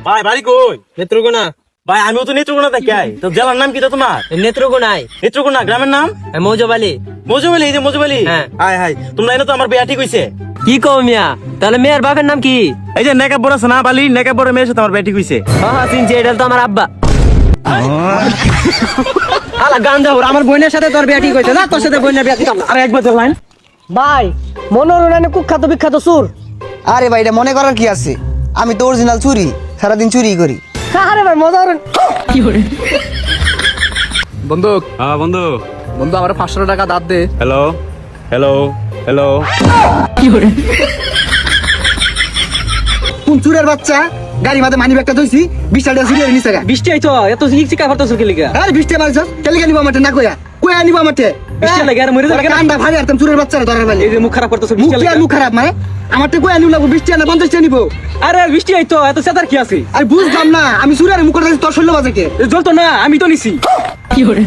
ভাই বাড়ি কই? নেত্রকোনা। ভাই আমিও তো নেত্রকোনা থেকে আই। তো জেলার নাম কি তো তোমার? নেত্রকোনায়। নেত্রকোনা গ্রামের নাম? মৌজবালি। মজুবালি, এই যে মজুবালি। হ্যাঁ। হাই হাই, তোমরা এনে তো আমার বিয়া ঠিক হইছে। কি কও মিয়া? তাহলে মেয়ের বাপের নাম কি? এই যে নেকাব্বর আছে না বালি, নেকাব্বরের মেয়ের সাথে আমার বিয়া ঠিক হইছে। হ্যাঁ চিনছি, এটা তো আমার আব্বা। আলা গান্দা ওর আমার বোনের সাথে তোর বিয়া ঠিক হইছে না? তোর সাথে বোনের বিয়া ঠিক না। আরে একবার লাইন। ভাই মনোরণে কুখ্যাত বিখ্যাত সুর। আরে ভাই এটা মনে করার কি আছে, আমি তো অরিজিনাল চুরি, সারাদিন চুরি করি। আরে ভাই মজা কি করে? বন্ধু হ্যাঁ বন্ধু। বন্ধু আমার 500 টাকা দাঁত দে। Hello hello hello. কি করে? কোন চুরের বাচ্চা গাড়ি মাঝে মানি ব্যাগটা ধইছি 20 টাকা চুরি হয়ে নিছে গা। বৃষ্টি আইতো এত চিকা করতেছ কি লিগা? আরে 20 টাকা মারছ কেলে নিব আমাতে না কয়া কয়া নিব আমাতে। বৃষ্টি লাগে আর মরে যাবে কেন? কান্দা ভাই আরতাম চুরের বাচ্চারা ধরার বালি। এই যে মুখ খারাপ করতেছ মুখ বৃষ্টি কি আর লাগে। মুখ খারাপ মানে আমাতে কয়া নিব লাগবো 20 টাকা না 50 টাকা নিব। আরে বৃষ্টি আইতো এত সেদার কি আছে? আরে বুঝলাম না আমি চুরের মুখ করতেছি তোর শৈল বাজে কে জ্বলতো না, আমি তো নিছি। কি করে?